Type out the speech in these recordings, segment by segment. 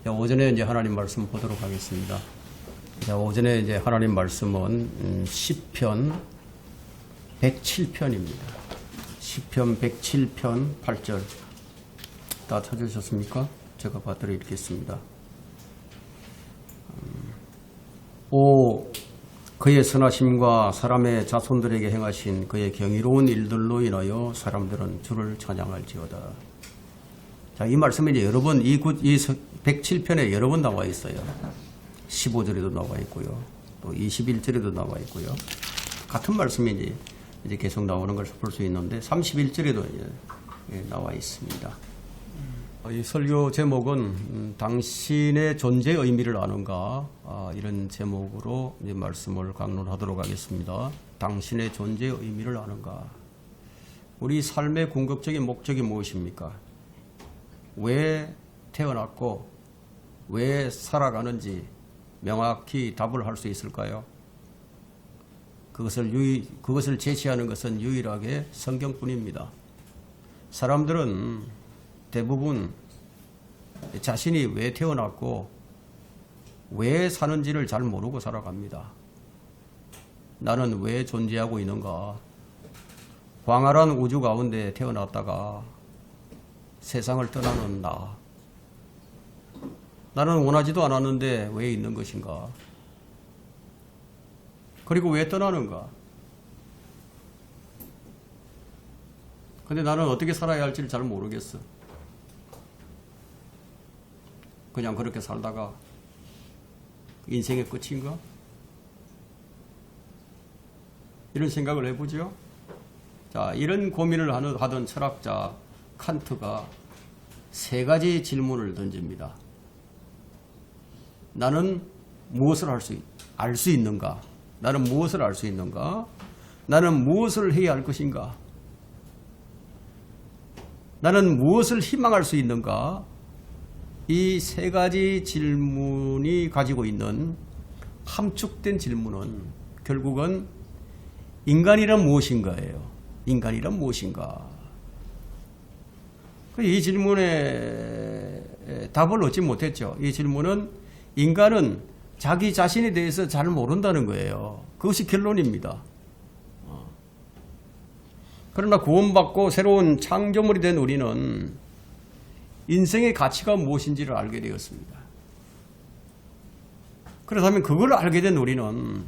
자, 오전에 이제 하나님 말씀 보도록 하겠습니다. 자, 오전에 이제 하나님 말씀은 시편 107편입니다. 시편 107편 8절. 다 찾으셨습니까? 제가 받들어 읽겠습니다. 오, 그의 선하심과 사람의 자손들에게 행하신 그의 경이로운 일들로 인하여 사람들은 주를 찬양할지어다. 자, 이 말씀이 이제 여러 번, 이 107편에 여러 번 나와 있어요. 15절에도 나와 있고요. 또 21절에도 나와 있고요. 같은 말씀이 이제 계속 나오는 걸 볼 수 있는데, 31절에도 나와 있습니다. 이 설교 제목은 당신의 존재의 의미를 아는가, 이런 제목으로 이제 말씀을 강론하도록 하겠습니다. 당신의 존재의 의미를 아는가. 우리 삶의 궁극적인 목적이 무엇입니까? 왜 태어났고 왜 살아가는지 명확히 답을 할 수 있을까요? 그것을 제시하는 것은 유일하게 성경뿐입니다. 사람들은 대부분 자신이 왜 태어났고 왜 사는지를 잘 모르고 살아갑니다. 나는 왜 존재하고 있는가? 광활한 우주 가운데 태어났다가 세상을 떠나는 나. 나는 원하지도 않았는데 왜 있는 것인가? 그리고 왜 떠나는가? 근데 나는 어떻게 살아야 할지를 잘 모르겠어. 그냥 그렇게 살다가 인생의 끝인가? 이런 생각을 해보죠. 자, 이런 고민을 하던 철학자 칸트가 세 가지 질문을 던집니다. 나는 무엇을 알 수 있는가? 나는 무엇을 알 수 있는가? 나는 무엇을 해야 할 것인가? 나는 무엇을 희망할 수 있는가? 이 세 가지 질문이 가지고 있는 함축된 질문은 결국은 인간이란 무엇인가예요. 인간이란 무엇인가? 이 질문에 답을 얻지 못했죠. 이 질문은 인간은 자기 자신에 대해서 잘 모른다는 거예요. 그것이 결론입니다. 그러나 구원받고 새로운 창조물이 된 우리는 인생의 가치가 무엇인지를 알게 되었습니다. 그렇다면 그걸 알게 된 우리는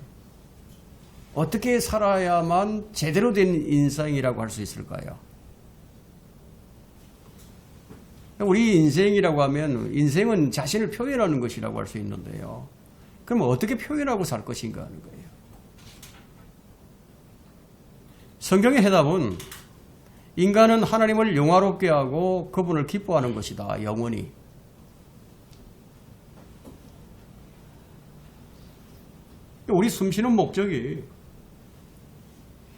어떻게 살아야만 제대로 된 인생이라고 할 수 있을까요? 우리 인생이라고 하면 인생은 자신을 표현하는 것이라고 할 수 있는데요. 그럼 어떻게 표현하고 살 것인가 하는 거예요. 성경의 해답은 인간은 하나님을 영화롭게 하고 그분을 기뻐하는 것이다. 영원히. 우리 숨쉬는 목적이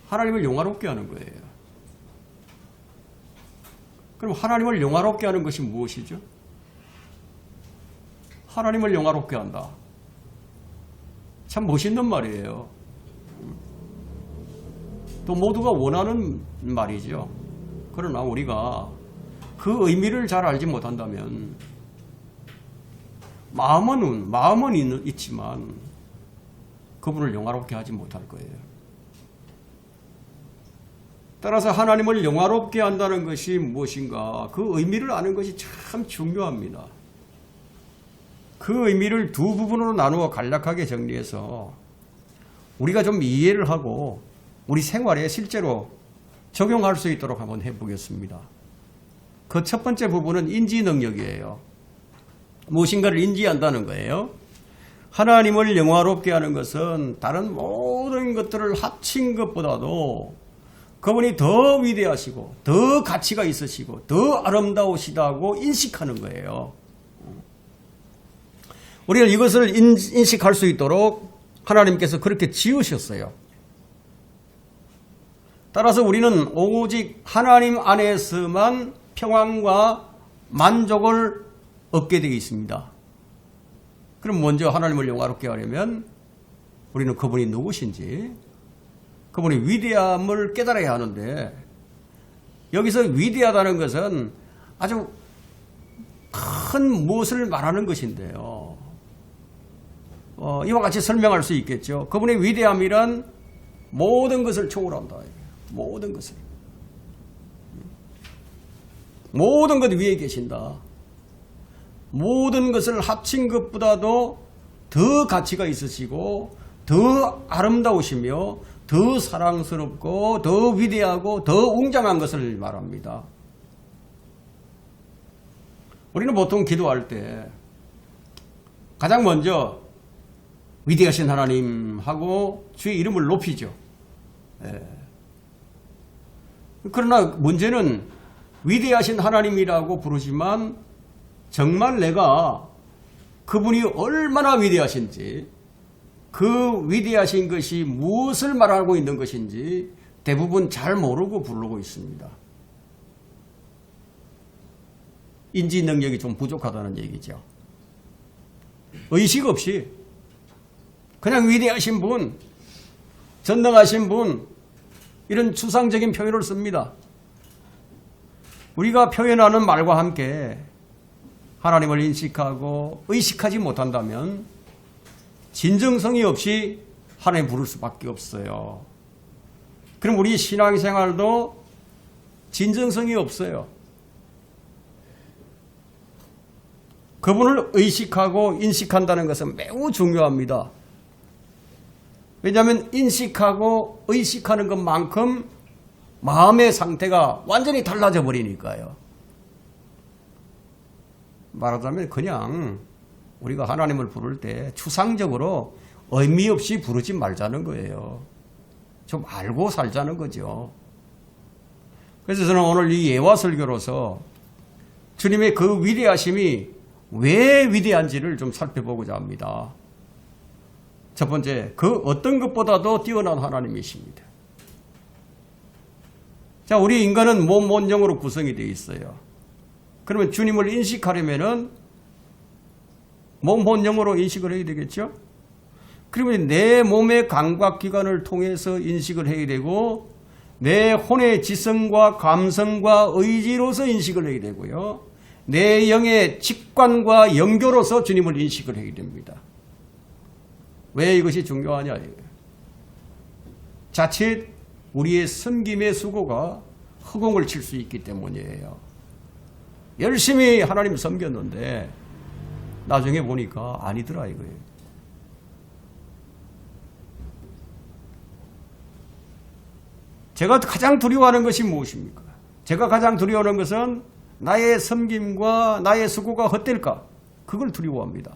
하나님을 영화롭게 하는 거예요. 그럼 하나님을 영화롭게 하는 것이 무엇이죠? 하나님을 영화롭게 한다. 참 멋있는 말이에요. 또 모두가 원하는 말이죠. 그러나 우리가 그 의미를 잘 알지 못한다면 마음은 있지만 그분을 영화롭게 하지 못할 거예요. 따라서 하나님을 영화롭게 한다는 것이 무엇인가? 그 의미를 아는 것이 참 중요합니다. 그 의미를 두 부분으로 나누어 간략하게 정리해서 우리가 좀 이해를 하고 우리 생활에 실제로 적용할 수 있도록 한번 해보겠습니다. 그 첫 번째 부분은 인지 능력이에요. 무엇인가를 인지한다는 거예요. 하나님을 영화롭게 하는 것은 다른 모든 것들을 합친 것보다도 그분이 더 위대하시고 더 가치가 있으시고 더 아름다우시다고 인식하는 거예요. 우리는 이것을 인식할 수 있도록 하나님께서 그렇게 지으셨어요. 따라서 우리는 오직 하나님 안에서만 평안과 만족을 얻게 되어 있습니다. 그럼 먼저 하나님을 영화롭게 하려면 우리는 그분이 누구신지, 그분의 위대함을 깨달아야 하는데, 여기서 위대하다는 것은 아주 큰 무엇을 말하는 것인데요. 이와 같이 설명할 수 있겠죠. 그분의 위대함이란 모든 것을 초월한다. 모든 것을. 모든 것 위에 계신다. 모든 것을 합친 것보다도 더 가치가 있으시고 더 아름다우시며 더 사랑스럽고 더 위대하고 더 웅장한 것을 말합니다. 우리는 보통 기도할 때 가장 먼저 위대하신 하나님 하고 주의 이름을 높이죠. 그러나 문제는 위대하신 하나님이라고 부르지만 정말 내가 그분이 얼마나 위대하신지, 그 위대하신 것이 무엇을 말하고 있는 것인지 대부분 잘 모르고 부르고 있습니다. 인지 능력이 좀 부족하다는 얘기죠. 의식 없이 그냥 위대하신 분, 전능하신 분, 이런 추상적인 표현을 씁니다. 우리가 표현하는 말과 함께 하나님을 인식하고 의식하지 못한다면 진정성이 없이 하나님 부를 수밖에 없어요. 그럼 우리 신앙생활도 진정성이 없어요. 그분을 의식하고 인식한다는 것은 매우 중요합니다. 왜냐하면 인식하고 의식하는 것만큼 마음의 상태가 완전히 달라져 버리니까요. 말하자면 그냥 우리가 하나님을 부를 때 추상적으로 의미 없이 부르지 말자는 거예요. 좀 알고 살자는 거죠. 그래서 저는 오늘 이 예화 설교로서 주님의 그 위대하심이 왜 위대한지를 좀 살펴보고자 합니다. 첫 번째, 그 어떤 것보다도 뛰어난 하나님이십니다. 자, 우리 인간은 몸, 원정으로 구성이 되어 있어요. 그러면 주님을 인식하려면은 몸, 본영으로 인식을 해야 되겠죠? 그러면 내 몸의 감각기관을 통해서 인식을 해야 되고, 내 혼의 지성과 감성과 의지로서 인식을 해야 되고요. 내 영의 직관과 영교로서 주님을 인식을 해야 됩니다. 왜 이것이 중요하냐? 자칫 우리의 섬김의 수고가 허공을 칠 수 있기 때문이에요. 열심히 하나님 섬겼는데 나중에 보니까 아니더라 이거예요. 제가 가장 두려워하는 것이 무엇입니까? 제가 가장 두려워하는 것은 나의 섬김과 나의 수고가 헛될까? 그걸 두려워합니다.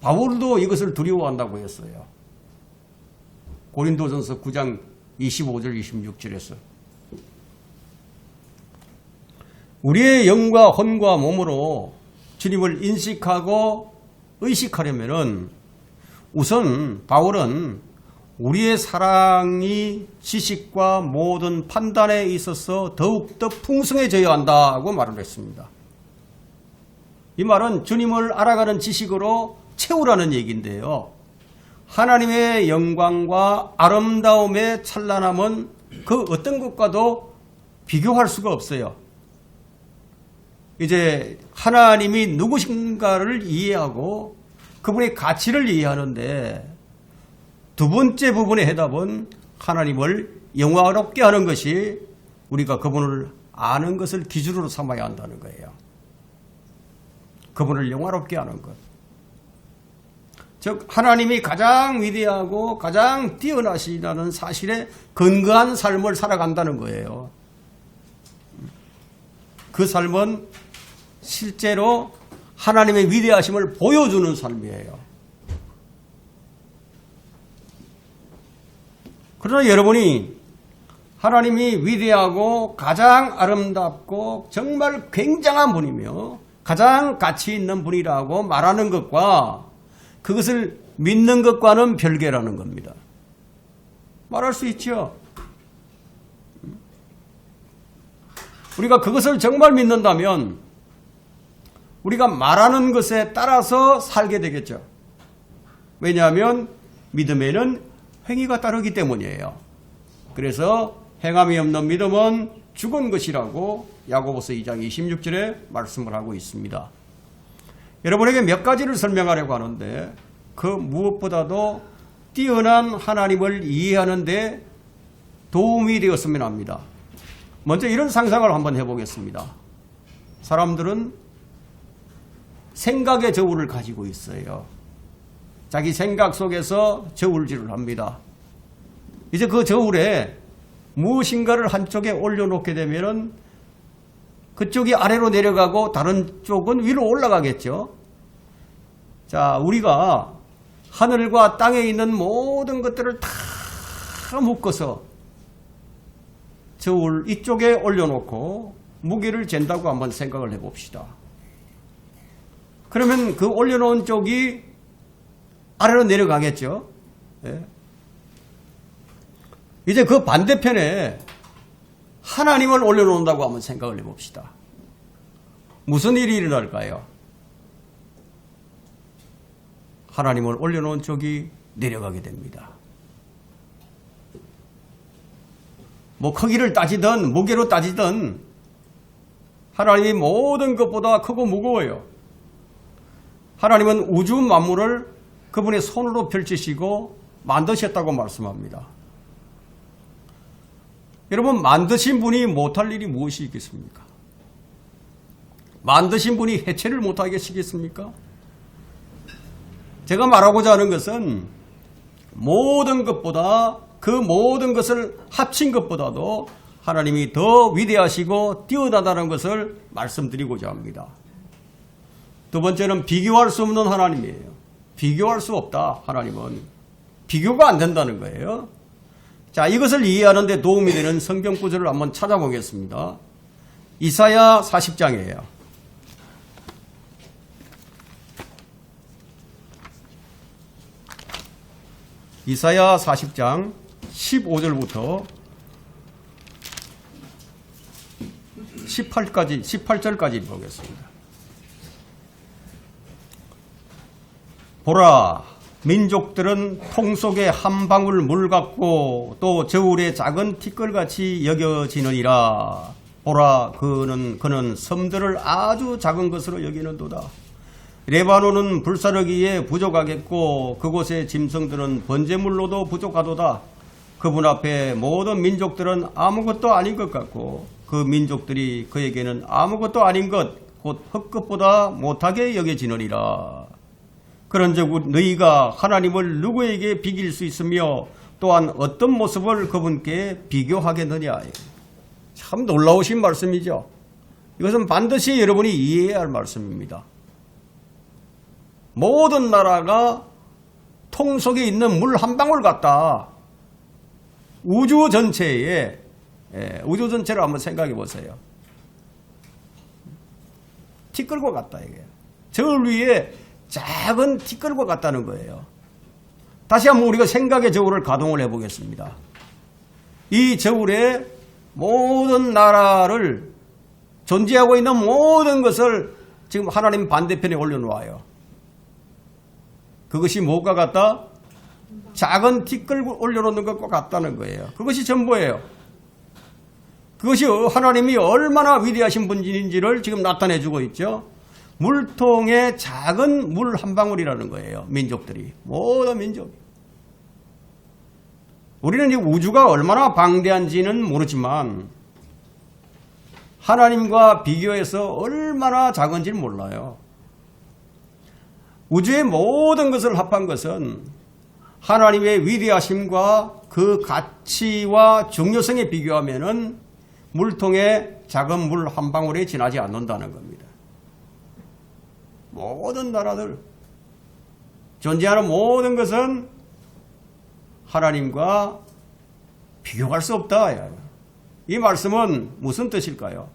바울도 이것을 두려워한다고 했어요. 고린도전서 9장 25절 26절에서 우리의 영과 혼과 몸으로 주님을 인식하고 의식하려면은 우선 바울은 우리의 사랑이 지식과 모든 판단에 있어서 더욱더 풍성해져야 한다고 말을 했습니다. 이 말은 주님을 알아가는 지식으로 채우라는 얘기인데요. 하나님의 영광과 아름다움의 찬란함은 그 어떤 것과도 비교할 수가 없어요. 이제 하나님이 누구신가를 이해하고 그분의 가치를 이해하는데 두 번째 부분의 해답은 하나님을 영화롭게 하는 것이 우리가 그분을 아는 것을 기준으로 삼아야 한다는 거예요. 그분을 영화롭게 하는 것. 즉 하나님이 가장 위대하고 가장 뛰어나시다는 사실에 근거한 삶을 살아간다는 거예요. 그 삶은 실제로 하나님의 위대하심을 보여주는 삶이에요. 그러나 여러분이 하나님이 위대하고 가장 아름답고 정말 굉장한 분이며 가장 가치 있는 분이라고 말하는 것과 그것을 믿는 것과는 별개라는 겁니다. 말할 수 있죠. 우리가 그것을 정말 믿는다면 우리가 말하는 것에 따라서 살게 되겠죠. 왜냐하면 믿음에는 행위가 따르기 때문이에요. 그래서 행함이 없는 믿음은 죽은 것이라고 야고보서 2장 26절에 말씀을 하고 있습니다. 여러분에게 몇 가지를 설명하려고 하는데 그 무엇보다도 뛰어난 하나님을 이해하는 데 도움이 되었으면 합니다. 먼저 이런 상상을 한번 해보겠습니다. 사람들은 생각의 저울을 가지고 있어요. 자기 생각 속에서 저울질을 합니다. 이제 그 저울에 무엇인가를 한쪽에 올려놓게 되면은 그쪽이 아래로 내려가고 다른 쪽은 위로 올라가겠죠. 자, 우리가 하늘과 땅에 있는 모든 것들을 다 묶어서 저울 이쪽에 올려놓고 무게를 잰다고 한번 생각을 해봅시다. 그러면 그 올려놓은 쪽이 아래로 내려가겠죠. 예. 이제 그 반대편에 하나님을 올려놓는다고 한번 생각을 해봅시다. 무슨 일이 일어날까요? 하나님을 올려놓은 쪽이 내려가게 됩니다. 뭐 크기를 따지든 무게로 따지든 하나님이 모든 것보다 크고 무거워요. 하나님은 우주 만물을 그분의 손으로 펼치시고 만드셨다고 말씀합니다. 여러분, 만드신 분이 못할 일이 무엇이 있겠습니까? 만드신 분이 해체를 못하겠습니까? 제가 말하고자 하는 것은 모든 것보다 그 모든 것을 합친 것보다도 하나님이 더 위대하시고 뛰어나다는 것을 말씀드리고자 합니다. 두 번째는 비교할 수 없는 하나님이에요. 비교할 수 없다. 하나님은 비교가 안 된다는 거예요. 자, 이것을 이해하는 데 도움이 되는 성경 구절을 한번 찾아보겠습니다. 이사야 40장이에요. 이사야 40장 15절부터 18절까지 보겠습니다. 보라, 민족들은 통 속에 한 방울 물 같고 또 저울의 작은 티끌같이 여겨지느니라. 보라, 그는 섬들을 아주 작은 것으로 여기는도다. 레바논은 불사르기에 부족하겠고 그곳의 짐승들은 번제물로도 부족하도다. 그분 앞에 모든 민족들은 아무것도 아닌 것 같고 그 민족들이 그에게는 아무것도 아닌 것 곧 흙것보다 못하게 여겨지느니라. 그런즉 너희가 하나님을 누구에게 비길 수 있으며 또한 어떤 모습을 그분께 비교하겠느냐. 참 놀라우신 말씀이죠. 이것은 반드시 여러분이 이해해야 할 말씀입니다. 모든 나라가 통 속에 있는 물 한 방울 같다. 우주 전체에 우주 전체를 한번 생각해 보세요. 티끌과 같다 이게. 저울 위에 작은 티끌과 같다는 거예요. 다시 한번 우리가 생각의 저울을 가동을 해보겠습니다. 이 저울에 모든 나라를 존재하고 있는 모든 것을 지금 하나님 반대편에 올려놓아요. 그것이 뭐가 같다? 작은 티끌 올려놓는 것과 같다는 거예요. 그것이 전부예요. 그것이 하나님이 얼마나 위대하신 분인지를 지금 나타내주고 있죠. 물통에 작은 물 한 방울이라는 거예요. 민족들이. 모든 민족. 우리는 이 우주가 얼마나 방대한지는 모르지만 하나님과 비교해서 얼마나 작은지는 몰라요. 우주의 모든 것을 합한 것은 하나님의 위대하심과 그 가치와 중요성에 비교하면은 물통에 작은 물 한 방울에 지나지 않는다는 겁니다. 모든 나라들, 존재하는 모든 것은 하나님과 비교할 수 없다. 이 말씀은 무슨 뜻일까요?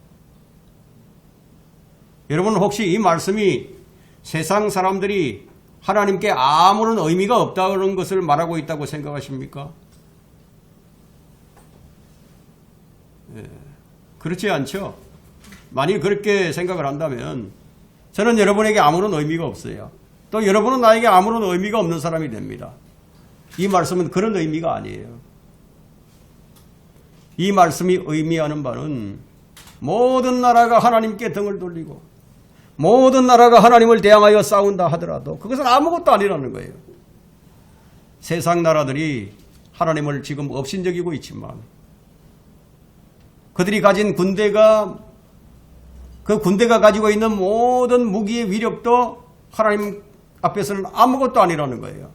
여러분 혹시 이 말씀이 세상 사람들이 하나님께 아무런 의미가 없다는 것을 말하고 있다고 생각하십니까? 그렇지 않죠? 만일 그렇게 생각을 한다면 저는 여러분에게 아무런 의미가 없어요. 또 여러분은 나에게 아무런 의미가 없는 사람이 됩니다. 이 말씀은 그런 의미가 아니에요. 이 말씀이 의미하는 바는 모든 나라가 하나님께 등을 돌리고 모든 나라가 하나님을 대항하여 싸운다 하더라도 그것은 아무것도 아니라는 거예요. 세상 나라들이 하나님을 지금 업신여기고 있지만 그들이 가진 군대가 그 군대가 가지고 있는 모든 무기의 위력도 하나님 앞에서는 아무것도 아니라는 거예요.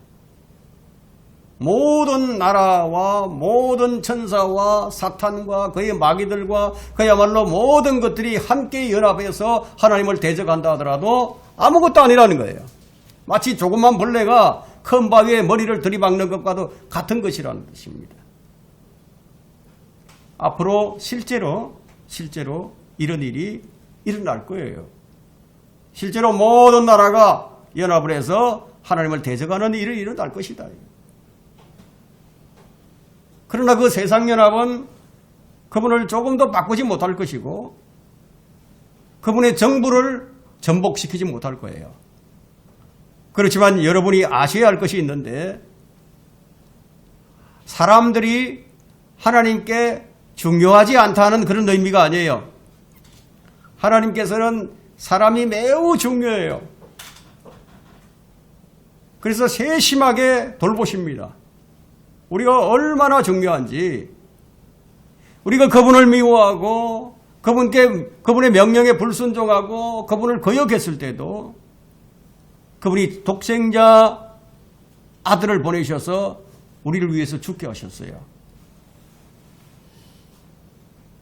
모든 나라와 모든 천사와 사탄과 그의 마귀들과 그야말로 모든 것들이 함께 연합해서 하나님을 대적한다 하더라도 아무것도 아니라는 거예요. 마치 조그만 벌레가 큰 바위에 머리를 들이박는 것과도 같은 것이라는 뜻입니다. 앞으로 실제로 이런 일이 일어날 거예요. 실제로 모든 나라가 연합을 해서 하나님을 대적하는 일이 일어날 것이다. 그러나 그 세상연합은 그분을 조금 더 바꾸지 못할 것이고 그분의 정부를 전복시키지 못할 거예요. 그렇지만 여러분이 아셔야 할 것이 있는데 사람들이 하나님께 중요하지 않다는 그런 의미가 아니에요. 하나님께서는 사람이 매우 중요해요. 그래서 세심하게 돌보십니다. 우리가 얼마나 중요한지 우리가 그분을 미워하고 그분의 명령에 불순종하고 그분을 거역했을 때도 그분이 독생자 아들을 보내셔서 우리를 위해서 죽게 하셨어요.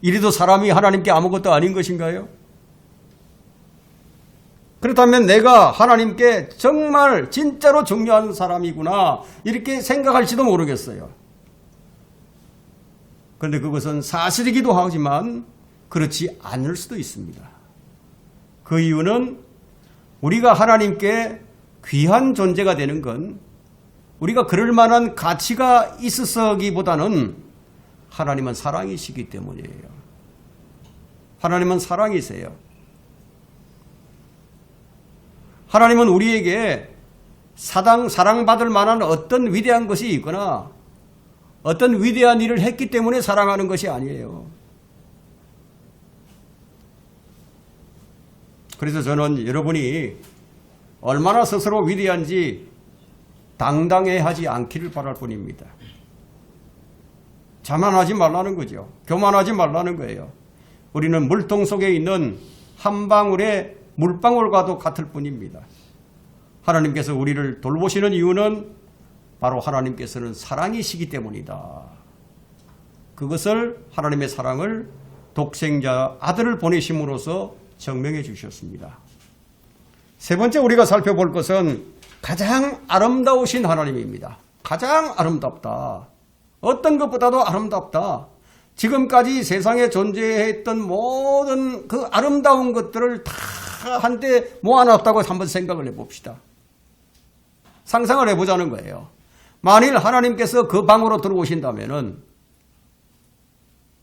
이래도 사람이 하나님께 아무것도 아닌 것인가요? 그렇다면 내가 하나님께 정말 진짜로 중요한 사람이구나 이렇게 생각할지도 모르겠어요. 그런데 그것은 사실이기도 하지만 그렇지 않을 수도 있습니다. 그 이유는 우리가 하나님께 귀한 존재가 되는 건 우리가 그럴 만한 가치가 있어서기보다는 하나님은 사랑이시기 때문이에요. 하나님은 사랑이세요. 하나님은 우리에게 사랑받을 만한 어떤 위대한 것이 있거나 어떤 위대한 일을 했기 때문에 사랑하는 것이 아니에요. 그래서 저는 여러분이 얼마나 스스로 위대한지 당당해하지 않기를 바랄 뿐입니다. 자만하지 말라는 거죠. 교만하지 말라는 거예요. 우리는 물통 속에 있는 한 방울의 물방울과도 같을 뿐입니다. 하나님께서 우리를 돌보시는 이유는 바로 하나님께서는 사랑이시기 때문이다. 그것을 하나님의 사랑을 독생자 아들을 보내심으로써 증명해 주셨습니다. 세 번째 우리가 살펴볼 것은 가장 아름다우신 하나님입니다. 가장 아름답다. 어떤 것보다도 아름답다. 지금까지 세상에 존재했던 모든 그 아름다운 것들을 다 한데 모아놨다고 한번 생각을 해봅시다. 상상을 해보자는 거예요. 만일 하나님께서 그 방으로 들어오신다면은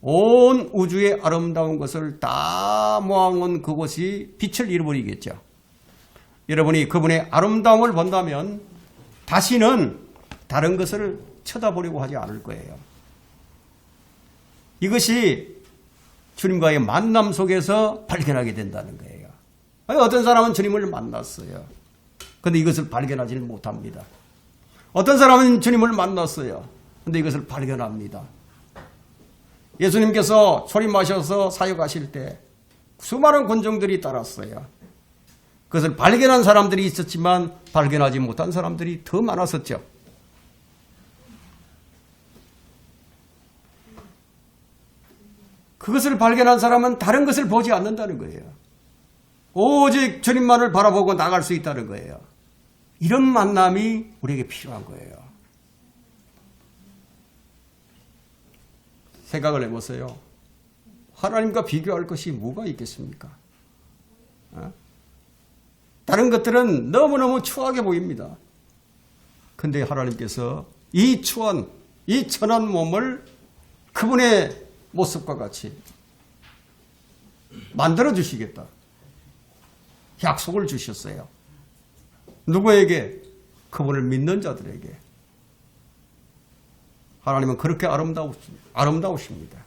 온 우주의 아름다운 것을 다 모아놓은 그곳이 빛을 잃어버리겠죠. 여러분이 그분의 아름다움을 본다면 다시는 다른 것을 쳐다보려고 하지 않을 거예요. 이것이 주님과의 만남 속에서 발견하게 된다는 거예요. 어떤 사람은 주님을 만났어요. 그런데 이것을 발견하지 못합니다. 어떤 사람은 주님을 만났어요. 그런데 이것을 발견합니다. 예수님께서 초림하셔서 사역하실 때 수많은 군중들이 따랐어요. 그것을 발견한 사람들이 있었지만 발견하지 못한 사람들이 더 많았었죠. 그것을 발견한 사람은 다른 것을 보지 않는다는 거예요. 오직 주님만을 바라보고 나갈 수 있다는 거예요. 이런 만남이 우리에게 필요한 거예요. 생각을 해보세요. 하나님과 비교할 것이 뭐가 있겠습니까? 다른 것들은 너무너무 추하게 보입니다. 그런데 하나님께서 이 추한, 이 천한 몸을 그분의 모습과 같이 만들어 주시겠다. 약속을 주셨어요. 누구에게? 그분을 믿는 자들에게. 하나님은 그렇게 아름다우십니다.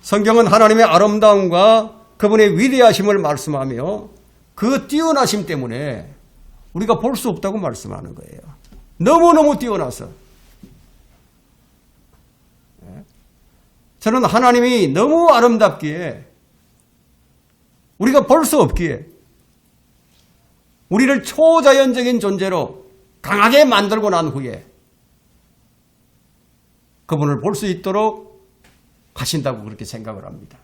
성경은 하나님의 아름다움과 그분의 위대하심을 말씀하며 그 뛰어나심 때문에 우리가 볼 수 없다고 말씀하는 거예요. 너무너무 뛰어나서. 저는 하나님이 너무 아름답기에 우리가 볼 수 없기에 우리를 초자연적인 존재로 강하게 만들고 난 후에 그분을 볼 수 있도록 하신다고 그렇게 생각을 합니다.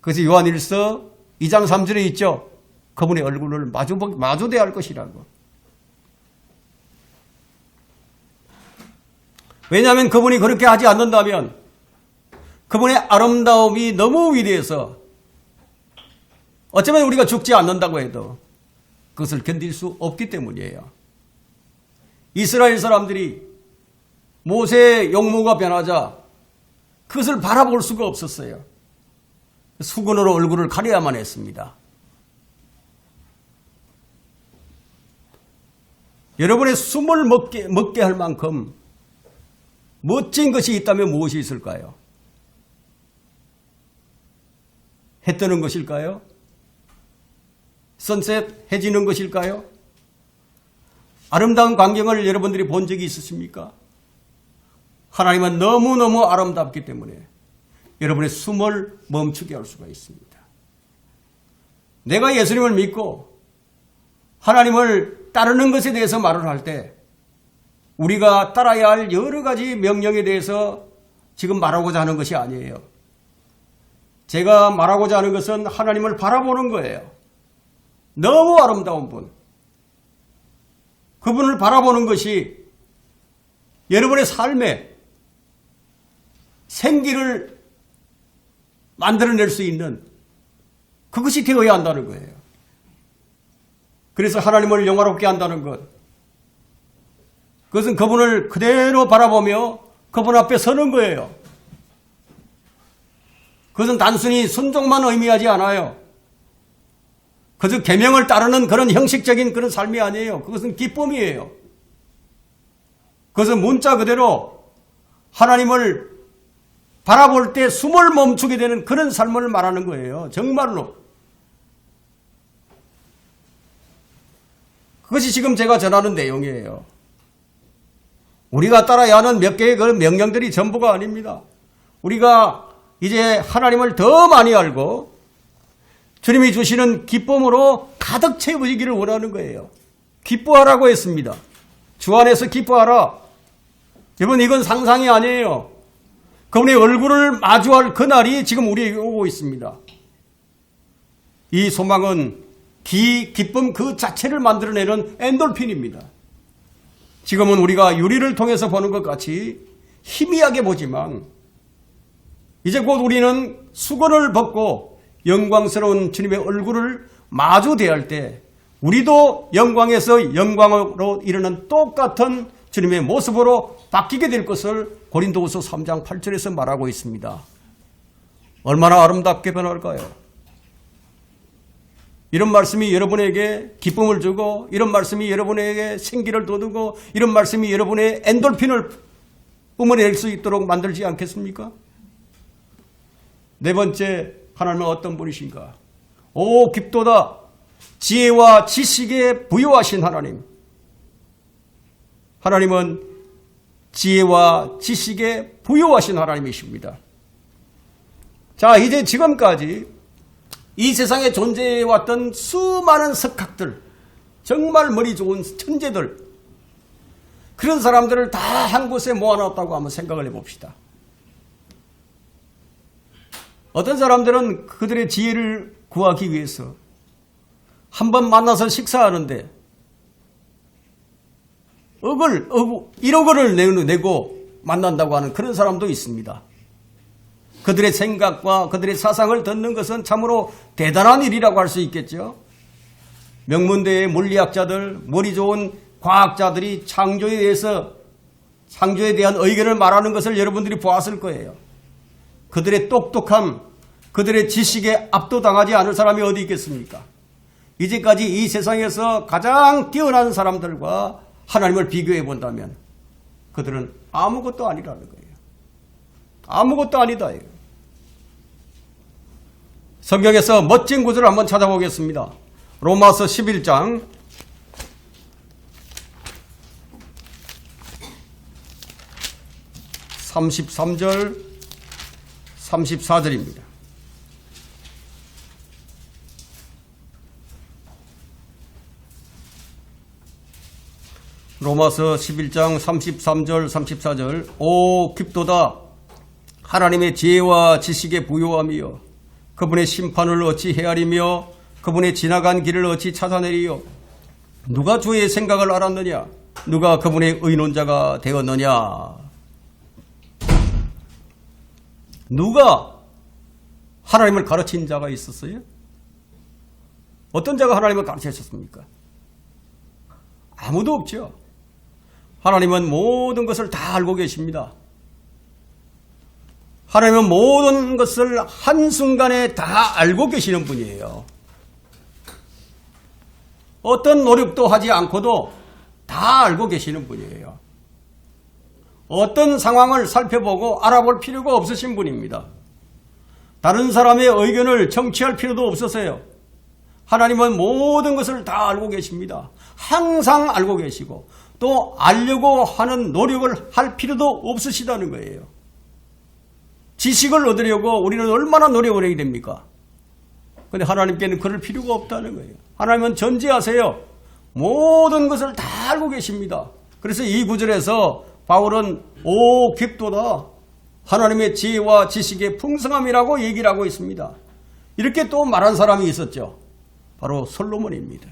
그래서 요한일서 2장 3절에 있죠. 그분의 얼굴을 마주대야 할 것이라고. 왜냐하면 그분이 그렇게 하지 않는다면 그분의 아름다움이 너무 위대해서 어쩌면 우리가 죽지 않는다고 해도 그것을 견딜 수 없기 때문이에요. 이스라엘 사람들이 모세의 용모가 변하자 그것을 바라볼 수가 없었어요. 수건으로 얼굴을 가려야만 했습니다. 여러분의 숨을 먹게 할 만큼 멋진 것이 있다면 무엇이 있을까요? 해 뜨는 것일까요? 선셋, 해 지는 것일까요? 아름다운 광경을 여러분들이 본 적이 있으십니까? 하나님은 너무너무 아름답기 때문에 여러분의 숨을 멈추게 할 수가 있습니다. 내가 예수님을 믿고 하나님을 따르는 것에 대해서 말을 할 때 우리가 따라야 할 여러 가지 명령에 대해서 지금 말하고자 하는 것이 아니에요. 제가 말하고자 하는 것은 하나님을 바라보는 거예요. 너무 아름다운 분. 그분을 바라보는 것이 여러분의 삶에 생기를 만들어낼 수 있는 그것이 되어야 한다는 거예요. 그래서 하나님을 영화롭게 한다는 것. 그것은 그분을 그대로 바라보며 그분 앞에 서는 거예요. 그것은 단순히 순종만 의미하지 않아요. 그저 계명을 따르는 그런 형식적인 그런 삶이 아니에요. 그것은 기쁨이에요. 그것은 문자 그대로 하나님을 바라볼 때 숨을 멈추게 되는 그런 삶을 말하는 거예요. 정말로. 그것이 지금 제가 전하는 내용이에요. 우리가 따라야 하는 몇 개의 그 명령들이 전부가 아닙니다. 우리가 이제 하나님을 더 많이 알고 주님이 주시는 기쁨으로 가득 채워지기를 원하는 거예요. 기뻐하라고 했습니다. 주 안에서 기뻐하라. 여러분 이건 상상이 아니에요. 그분의 얼굴을 마주할 그날이 지금 우리에게 오고 있습니다. 이 소망은 기쁨 그 자체를 만들어내는 엔돌핀입니다. 지금은 우리가 유리를 통해서 보는 것 같이 희미하게 보지만 이제 곧 우리는 수건을 벗고 영광스러운 주님의 얼굴을 마주 대할 때 우리도 영광에서 영광으로 이르는 똑같은 주님의 모습으로 바뀌게 될 것을 고린도후서 3장 8절에서 말하고 있습니다. 얼마나 아름답게 변할까요? 이런 말씀이 여러분에게 기쁨을 주고 이런 말씀이 여러분에게 생기를 돋우고 이런 말씀이 여러분의 엔돌핀을 뿜어낼 수 있도록 만들지 않겠습니까? 네 번째, 하나님은 어떤 분이신가? 오 깊도다. 지혜와 지식에 부여하신 하나님. 하나님은 지혜와 지식에 부여하신 하나님이십니다. 자, 이제 지금까지 이 세상에 존재해왔던 수많은 석학들, 정말 머리 좋은 천재들, 그런 사람들을 다 한 곳에 모아놨다고 한번 생각을 해봅시다. 어떤 사람들은 그들의 지혜를 구하기 위해서 한번 만나서 식사하는데 1억 원을 내고 만난다고 하는 그런 사람도 있습니다. 그들의 생각과 그들의 사상을 듣는 것은 참으로 대단한 일이라고 할 수 있겠죠. 명문대의 물리학자들, 머리 좋은 과학자들이 창조에 대한 의견을 말하는 것을 여러분들이 보았을 거예요. 그들의 똑똑함, 그들의 지식에 압도당하지 않을 사람이 어디 있겠습니까? 이제까지 이 세상에서 가장 뛰어난 사람들과 하나님을 비교해 본다면 그들은 아무것도 아니라는 거예요. 아무것도 아니다. 성경에서 멋진 구절을 한번 찾아보겠습니다. 로마서 11장 33절 34절입니다. 로마서 11장 33절 34절 오 깊도다 하나님의 지혜와 지식에 부요함이여 그분의 심판을 어찌 헤아리며 그분의 지나간 길을 어찌 찾아내리요 누가 주의 생각을 알았느냐 누가 그분의 의논자가 되었느냐. 누가 하나님을 가르친 자가 있었어요? 어떤 자가 하나님을 가르치셨습니까? 아무도 없죠. 하나님은 모든 것을 다 알고 계십니다. 하나님은 모든 것을 한순간에 다 알고 계시는 분이에요. 어떤 노력도 하지 않고도 다 알고 계시는 분이에요. 어떤 상황을 살펴보고 알아볼 필요가 없으신 분입니다. 다른 사람의 의견을 청취할 필요도 없으세요. 하나님은 모든 것을 다 알고 계십니다. 항상 알고 계시고 또 알려고 하는 노력을 할 필요도 없으시다는 거예요. 지식을 얻으려고 우리는 얼마나 노력을 해야 됩니까? 그런데 하나님께는 그럴 필요가 없다는 거예요. 하나님은 전지하세요. 모든 것을 다 알고 계십니다. 그래서 이 구절에서 바울은 오 깊도다 하나님의 지혜와 지식의 풍성함이라고 얘기를 하고 있습니다. 이렇게 또 말한 사람이 있었죠. 바로 솔로몬입니다.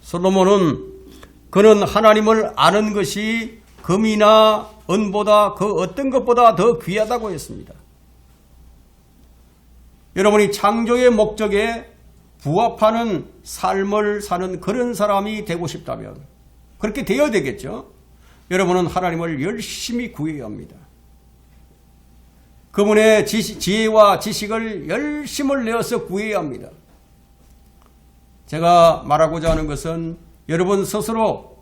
솔로몬은 그는 하나님을 아는 것이 금이나 은보다 그 어떤 것보다 더 귀하다고 했습니다. 여러분이 창조의 목적에 부합하는 삶을 사는 그런 사람이 되고 싶다면 그렇게 되어야 되겠죠. 여러분은 하나님을 열심히 구해야 합니다. 그분의 지혜와 지식을 열심을 내어서 구해야 합니다. 제가 말하고자 하는 것은 여러분 스스로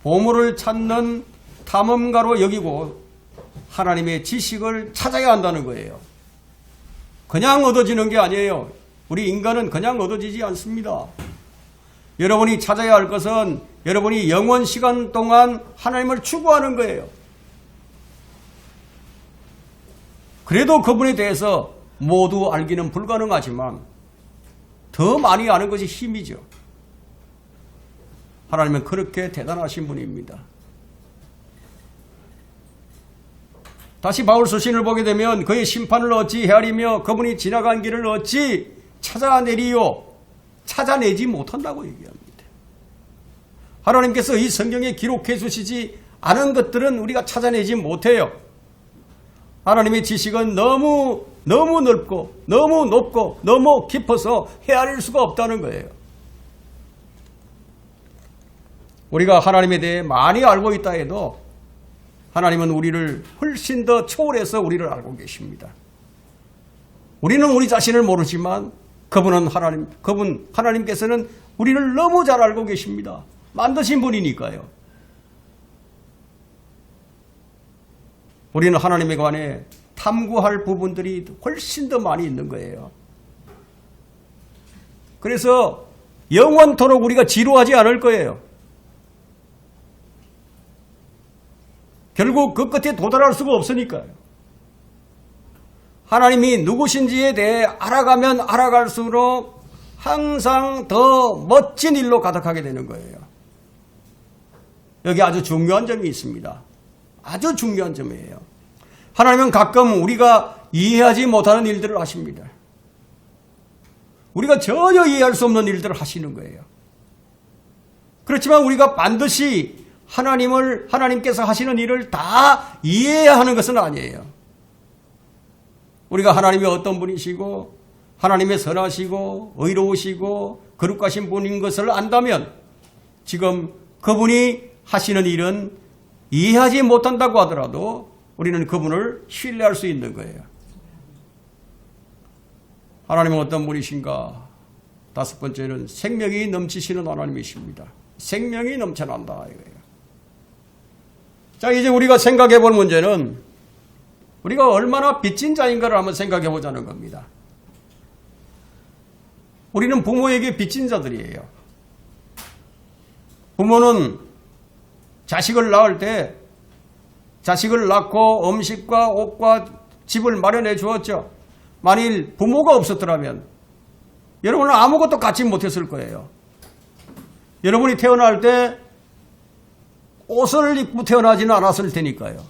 보물을 찾는 탐험가로 여기고 하나님의 지식을 찾아야 한다는 거예요. 그냥 얻어지는 게 아니에요. 우리 인간은 그냥 얻어지지 않습니다. 여러분이 찾아야 할 것은 여러분이 영원 시간 동안 하나님을 추구하는 거예요. 그래도 그분에 대해서 모두 알기는 불가능하지만 더 많이 아는 것이 힘이죠. 하나님은 그렇게 대단하신 분입니다. 다시 바울 서신을 보게 되면 그의 심판을 어찌 헤아리며 그분이 지나간 길을 어찌 찾아내리요. 찾아내지 못한다고 얘기합니다. 하나님께서 이 성경에 기록해 주시지 않은 것들은 우리가 찾아내지 못해요. 하나님의 지식은 너무 넓고 너무 높고 너무 깊어서 헤아릴 수가 없다는 거예요. 우리가 하나님에 대해 많이 알고 있다 해도 하나님은 우리를 훨씬 더 초월해서 우리를 알고 계십니다. 우리는 우리 자신을 모르지만 하나님께서는 우리를 너무 잘 알고 계십니다. 만드신 분이니까요. 우리는 하나님에 관해 탐구할 부분들이 훨씬 더 많이 있는 거예요. 그래서 영원토록 우리가 지루하지 않을 거예요. 결국 그 끝에 도달할 수가 없으니까요. 하나님이 누구신지에 대해 알아가면 알아갈수록 항상 더 멋진 일로 가득하게 되는 거예요. 여기 아주 중요한 점이 있습니다. 아주 중요한 점이에요. 하나님은 가끔 우리가 이해하지 못하는 일들을 하십니다. 우리가 전혀 이해할 수 없는 일들을 하시는 거예요. 그렇지만 우리가 반드시 하나님께서 하시는 일을 다 이해해야 하는 것은 아니에요. 우리가 하나님이 어떤 분이시고 하나님의 선하시고 의로우시고 거룩하신 분인 것을 안다면 지금 그분이 하시는 일은 이해하지 못한다고 하더라도 우리는 그분을 신뢰할 수 있는 거예요. 하나님은 어떤 분이신가? 다섯 번째는 생명이 넘치시는 하나님이십니다. 생명이 넘쳐난다 이거예요. 자, 이제 우리가 생각해 볼 문제는 우리가 얼마나 빚진 자인가를 한번 생각해 보자는 겁니다. 우리는 부모에게 빚진 자들이에요. 부모는 자식을 낳을 때 자식을 낳고 음식과 옷과 집을 마련해 주었죠. 만일 부모가 없었더라면 여러분은 아무것도 갖지 못했을 거예요. 여러분이 태어날 때 옷을 입고 태어나지는 않았을 테니까요.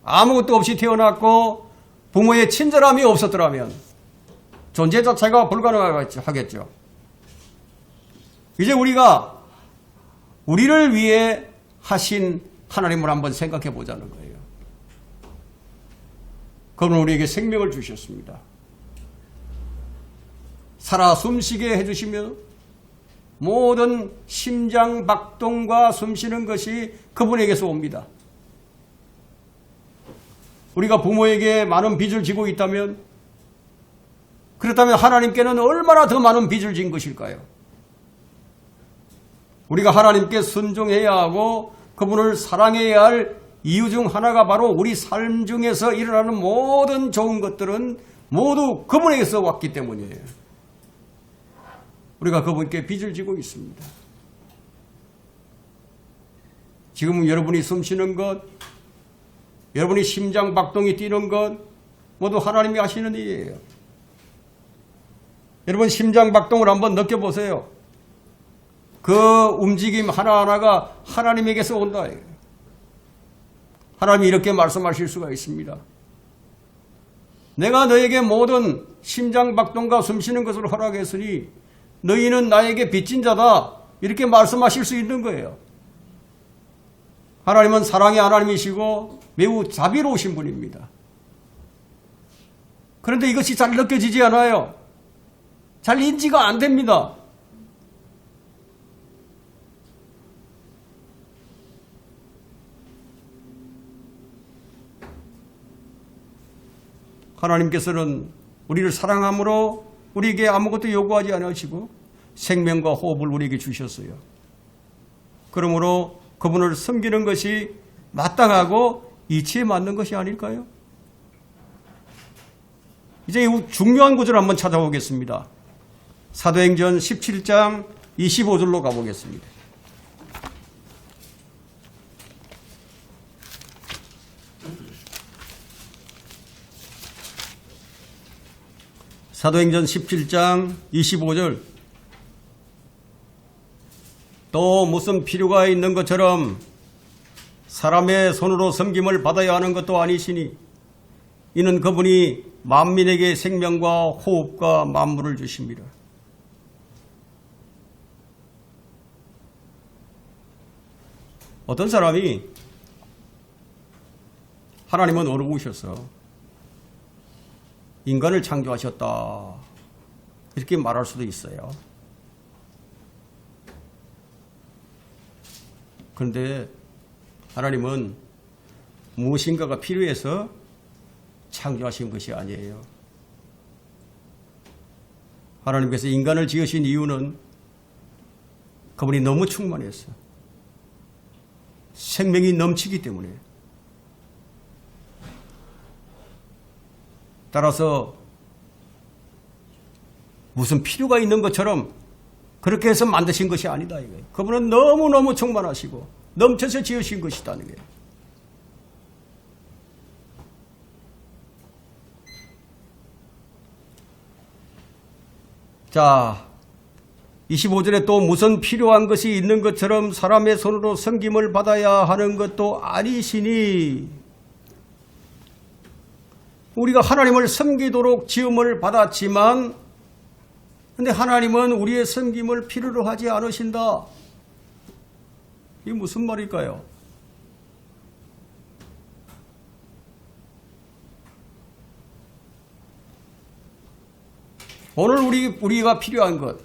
아무것도 없이 태어났고 부모의 친절함이 없었더라면 존재 자체가 불가능하겠죠. 이제 우리가 우리를 위해 하신 하나님을 한번 생각해 보자는 거예요. 그분은 우리에게 생명을 주셨습니다. 살아 숨쉬게 해주시며 모든 심장 박동과 숨쉬는 것이 그분에게서 옵니다. 우리가 부모에게 많은 빚을 지고 있다면, 그렇다면 하나님께는 얼마나 더 많은 빚을 진 것일까요? 우리가 하나님께 순종해야 하고 그분을 사랑해야 할 이유 중 하나가 바로 우리 삶 중에서 일어나는 모든 좋은 것들은 모두 그분에게서 왔기 때문이에요. 우리가 그분께 빚을 지고 있습니다. 지금 여러분이 숨쉬는 것, 여러분이 심장 박동이 뛰는 것 모두 하나님이 하시는 일이에요. 여러분 심장 박동을 한번 느껴보세요. 그 움직임 하나하나가 하나님에게서 온다. 하나님이 이렇게 말씀하실 수가 있습니다. 내가 너에게 모든 심장 박동과 숨쉬는 것을 허락했으니 너희는 나에게 빚진 자다. 이렇게 말씀하실 수 있는 거예요. 하나님은 사랑의 하나님이시고 매우 자비로우신 분입니다. 그런데 이것이 잘 느껴지지 않아요. 잘 인지가 안 됩니다. 하나님께서는 우리를 사랑함으로 우리에게 아무것도 요구하지 않으시고 생명과 호흡을 우리에게 주셨어요. 그러므로 그분을 섬기는 것이 마땅하고 이치에 맞는 것이 아닐까요? 이제 이 중요한 구절을 한번 찾아보겠습니다. 사도행전 17장 25절로 가보겠습니다. 사도행전 17장 25절. 또 무슨 필요가 있는 것처럼 사람의 손으로 섬김을 받아야 하는 것도 아니시니 이는 그분이 만민에게 생명과 호흡과 만물을 주십니다. 어떤 사람이 하나님은 어려우셔서 인간을 창조하셨다 이렇게 말할 수도 있어요. 그런데 하나님은 무엇인가가 필요해서 창조하신 것이 아니에요. 하나님께서 인간을 지으신 이유는 그분이 너무 충만했어요. 생명이 넘치기 때문에. 따라서 무슨 필요가 있는 것처럼 그렇게 해서 만드신 것이 아니다 이거예요. 그분은 너무너무 충만하시고 넘쳐서 지으신 것이다는 거예요. 자, 25절에 또 무슨 필요한 것이 있는 것처럼 사람의 손으로 섬김을 받아야 하는 것도 아니시니 우리가 하나님을 섬기도록 지음을 받았지만 근데 하나님은 우리의 섬김을 필요로 하지 않으신다. 이게 무슨 말일까요? 오늘 우리가 필요한 것,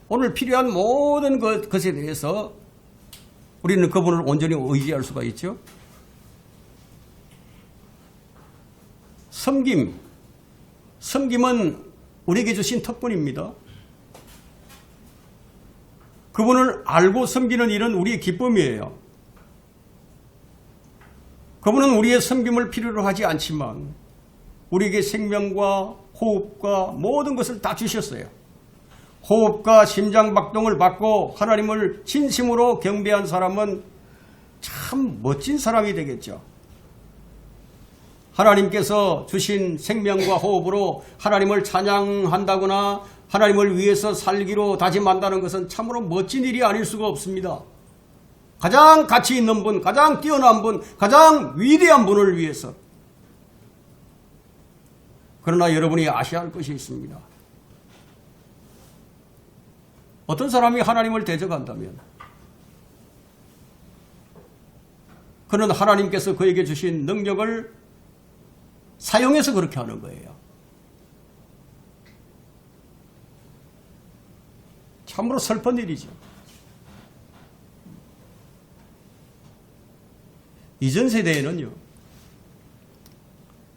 오늘 필요한 모든 것에 대해서 우리는 그분을 온전히 의지할 수가 있죠. 섬김은 우리에게 주신 특권입니다. 그분을 알고 섬기는 일은 우리의 기쁨이에요. 그분은 우리의 섬김을 필요로 하지 않지만 우리에게 생명과 호흡과 모든 것을 다 주셨어요. 호흡과 심장박동을 받고 하나님을 진심으로 경배한 사람은 참 멋진 사람이 되겠죠. 하나님께서 주신 생명과 호흡으로 하나님을 찬양한다거나 하나님을 위해서 살기로 다짐한다는 것은 참으로 멋진 일이 아닐 수가 없습니다. 가장 가치 있는 분, 가장 뛰어난 분, 가장 위대한 분을 위해서. 그러나 여러분이 아셔야 할 것이 있습니다. 어떤 사람이 하나님을 대적한다면 그는 하나님께서 그에게 주신 능력을 사용해서 그렇게 하는 거예요. 참으로 슬픈 일이죠. 이전 세대에는요,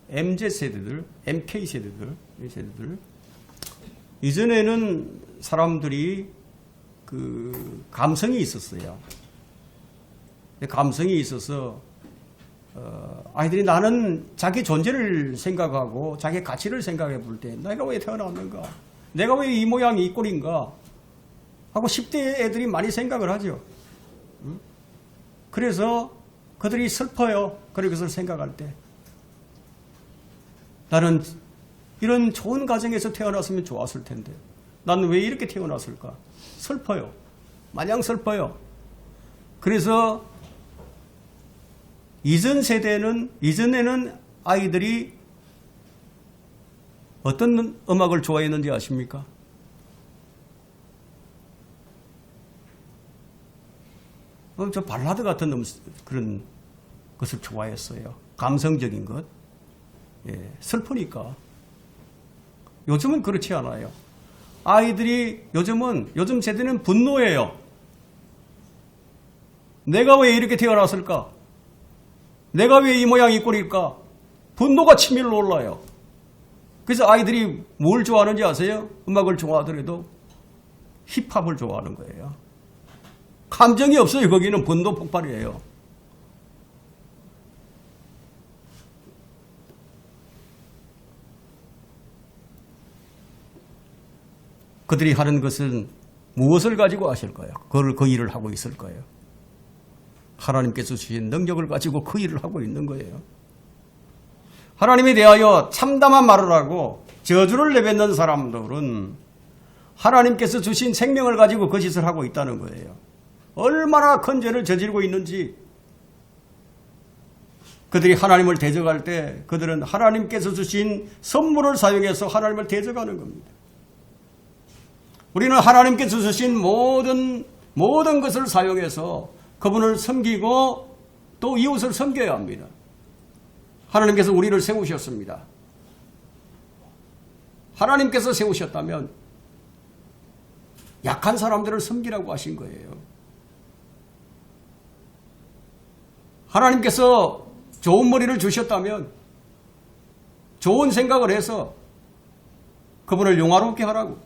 MZ세대들, MK세대들, 이 세대들, 이전에는 사람들이 그 감성이 있었어요. 감성이 있어서 아이들이 나는 자기 존재를 생각하고 자기 가치를 생각해 볼 때 내가 왜 태어났는가? 내가 왜 이 모양 이 꼴인가? 하고 10대 애들이 많이 생각을 하죠. 그래서 그들이 슬퍼요. 그런 것을 생각할 때. 나는 이런 좋은 가정에서 태어났으면 좋았을 텐데 나는 왜 이렇게 태어났을까? 슬퍼요. 마냥 슬퍼요. 그래서 이전에는 아이들이 어떤 음악을 좋아했는지 아십니까? 저 발라드 같은 그런 것을 좋아했어요. 감성적인 것. 예, 슬프니까. 요즘은 그렇지 않아요. 아이들이 요즘 세대는 분노해요. 내가 왜 이렇게 태어났을까? 내가 왜 이 모양 이 꼴일까? 분노가 치밀어 올라요. 그래서 아이들이 뭘 좋아하는지 아세요? 음악을 좋아하더라도 힙합을 좋아하는 거예요. 감정이 없어요. 거기는 분노 폭발이에요. 그들이 하는 것은 무엇을 가지고 하실 거예요? 그 일을 하고 있을 거예요. 하나님께서 주신 능력을 가지고 그 일을 하고 있는 거예요. 하나님에 대하여 참담한 말을 하고 저주를 내뱉는 사람들은 하나님께서 주신 생명을 가지고 그 짓을 하고 있다는 거예요. 얼마나 큰 죄를 저지르고 있는지. 그들이 하나님을 대적할 때 그들은 하나님께서 주신 선물을 사용해서 하나님을 대적하는 겁니다. 우리는 하나님께서 주신 모든 것을 사용해서 그분을 섬기고 또 이웃을 섬겨야 합니다. 하나님께서 우리를 세우셨습니다. 하나님께서 세우셨다면 약한 사람들을 섬기라고 하신 거예요. 하나님께서 좋은 머리를 주셨다면 좋은 생각을 해서 그분을 영화롭게 하라고.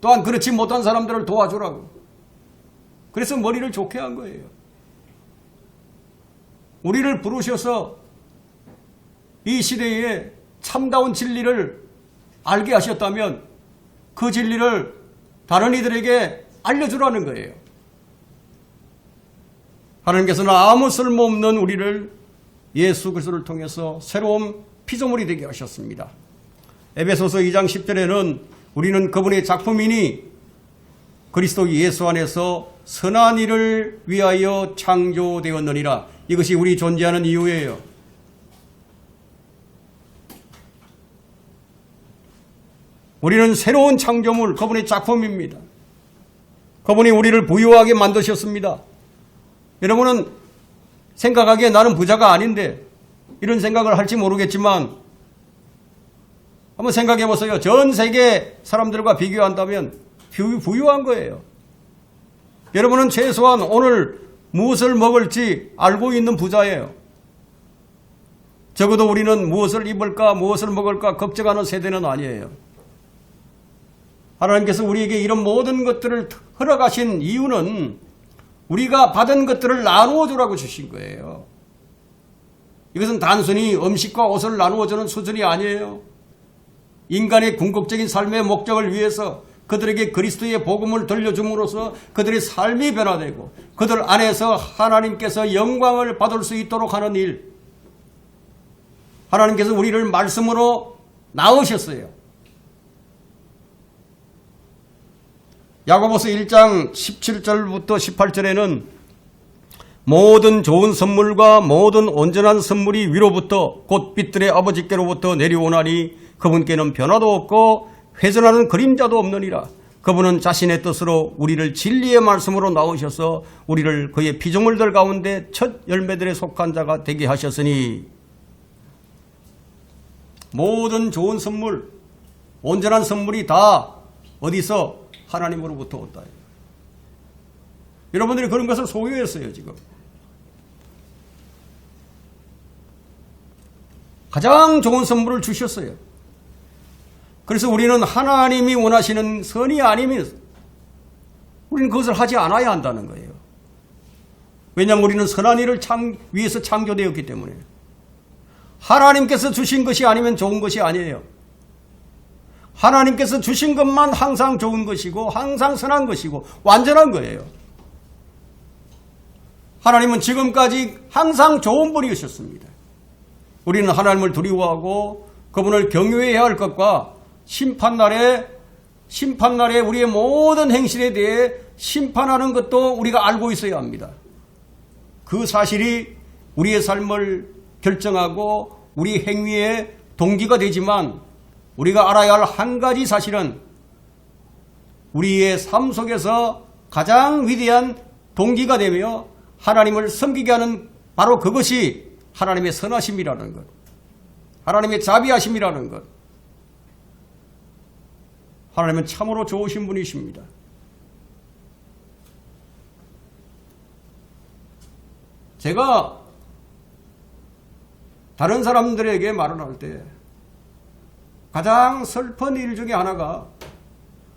또한 그렇지 못한 사람들을 도와주라고. 그래서 머리를 좋게 한 거예요. 우리를 부르셔서 이 시대에 참다운 진리를 알게 하셨다면 그 진리를 다른 이들에게 알려주라는 거예요. 하나님께서는 아무 쓸모없는 우리를 예수 그리스도를 통해서 새로운 피조물이 되게 하셨습니다. 에베소서 2장 10절에는 우리는 그분의 작품이니 그리스도 예수 안에서 선한 일을 위하여 창조되었느니라. 이것이 우리 존재하는 이유예요. 우리는 새로운 창조물, 그분의 작품입니다. 그분이 우리를 부유하게 만드셨습니다. 여러분은 생각하기에 나는 부자가 아닌데 이런 생각을 할지 모르겠지만 한번 생각해 보세요. 전 세계 사람들과 비교한다면 부유한 거예요. 여러분은 최소한 오늘 무엇을 먹을지 알고 있는 부자예요. 적어도 우리는 무엇을 입을까 무엇을 먹을까 걱정하는 세대는 아니에요. 하나님께서 우리에게 이런 모든 것들을 허락하신 이유는 우리가 받은 것들을 나누어 주라고 주신 거예요. 이것은 단순히 음식과 옷을 나누어 주는 수준이 아니에요. 인간의 궁극적인 삶의 목적을 위해서 그들에게 그리스도의 복음을 들려줌으로써 그들의 삶이 변화되고 그들 안에서 하나님께서 영광을 받을 수 있도록 하는 일. 하나님께서 우리를 말씀으로 낳으셨어요. 야고보서 1장 17절부터 18절에는 모든 좋은 선물과 모든 온전한 선물이 위로부터 곧 빛들의 아버지께로부터 내려오나니 그분께는 변화도 없고 회전하는 그림자도 없느니라. 그분은 자신의 뜻으로 우리를 진리의 말씀으로 낳으셔서 우리를 그의 피조물들 가운데 첫 열매들에 속한 자가 되게 하셨으니 모든 좋은 선물, 온전한 선물이 다 어디서? 하나님으로부터 온다. 여러분들이 그런 것을 소유했어요, 지금. 가장 좋은 선물을 주셨어요. 그래서 우리는 하나님이 원하시는 선이 아니면 우리는 그것을 하지 않아야 한다는 거예요. 왜냐하면 우리는 선한 일을 위해서 창조되었기 때문에. 하나님께서 주신 것이 아니면 좋은 것이 아니에요. 하나님께서 주신 것만 항상 좋은 것이고 항상 선한 것이고 완전한 거예요. 하나님은 지금까지 항상 좋은 분이셨습니다. 우리는 하나님을 두려워하고 그분을 경외해야 할 것과 심판날에 우리의 모든 행실에 대해 심판하는 것도 우리가 알고 있어야 합니다. 그 사실이 우리의 삶을 결정하고 우리 행위의 동기가 되지만 우리가 알아야 할 한 가지 사실은 우리의 삶 속에서 가장 위대한 동기가 되며 하나님을 섬기게 하는 바로 그것이 하나님의 선하심이라는 것, 하나님의 자비하심이라는 것. 하나님은 참으로 좋으신 분이십니다. 제가 다른 사람들에게 말을 할 때 가장 슬픈 일 중에 하나가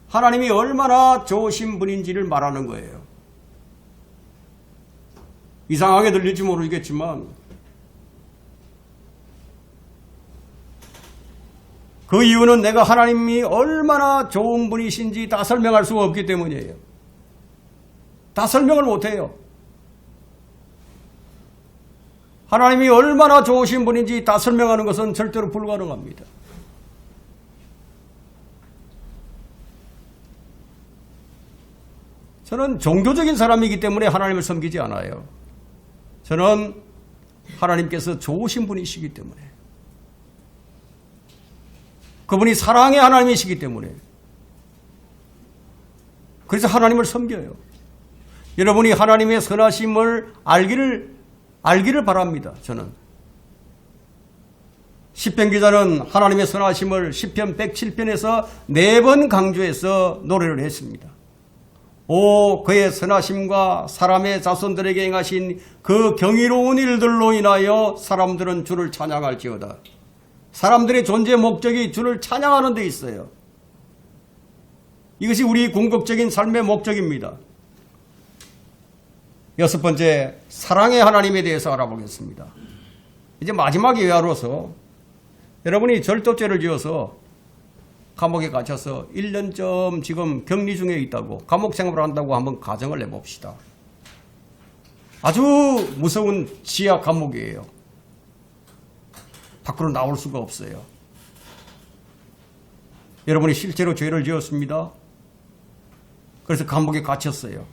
하나님이 얼마나 좋으신 분인지를 말하는 거예요. 이상하게 들릴지 모르겠지만 그 이유는 내가 하나님이 얼마나 좋은 분이신지 다 설명할 수가 없기 때문이에요. 다 설명을 못해요. 하나님이 얼마나 좋으신 분인지 다 설명하는 것은 절대로 불가능합니다. 저는 종교적인 사람이기 때문에 하나님을 섬기지 않아요. 저는 하나님께서 좋으신 분이시기 때문에, 그분이 사랑의 하나님이시기 때문에, 그래서 하나님을 섬겨요. 여러분이 하나님의 선하심을 알기를 바랍니다. 저는 시편 기자는 하나님의 선하심을 시편 107편에서 4번 강조해서 노래를 했습니다. 오, 그의 선하심과 사람의 자손들에게 행하신 그 경이로운 일들로 인하여 사람들은 주를 찬양할지어다. 사람들의 존재 목적이 주를 찬양하는 데 있어요. 이것이 우리 궁극적인 삶의 목적입니다. 6번째, 사랑의 하나님에 대해서 알아보겠습니다. 이제 마지막 예화로서 여러분이 절도죄를 지어서 감옥에 갇혀서 1년쯤 지금 격리 중에 있다고, 감옥 생활을 한다고 한번 가정을 해봅시다. 아주 무서운 지하 감옥이에요. 밖으로 나올 수가 없어요. 여러분이 실제로 죄를 지었습니다. 그래서 감옥에 갇혔어요.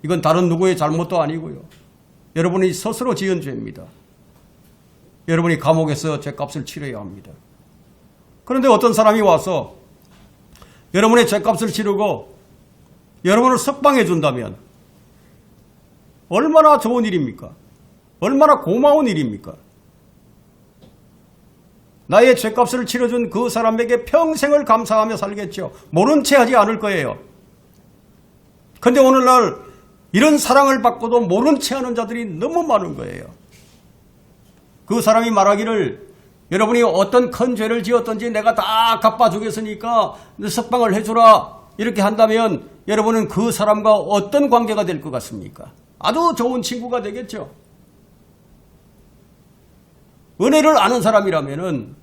이건 다른 누구의 잘못도 아니고요. 여러분이 스스로 지은 죄입니다. 여러분이 감옥에서 죄값을 치러야 합니다. 그런데 어떤 사람이 와서 여러분의 죄값을 치르고 여러분을 석방해 준다면 얼마나 좋은 일입니까? 얼마나 고마운 일입니까? 나의 죄값을 치러준 그 사람에게 평생을 감사하며 살겠죠. 모른 채 하지 않을 거예요. 그런데 오늘날 이런 사랑을 받고도 모른 채 하는 자들이 너무 많은 거예요. 그 사람이 말하기를 여러분이 어떤 큰 죄를 지었든지 내가 다 갚아주겠으니까 석방을 해주라 이렇게 한다면 여러분은 그 사람과 어떤 관계가 될 것 같습니까? 아주 좋은 친구가 되겠죠. 은혜를 아는 사람이라면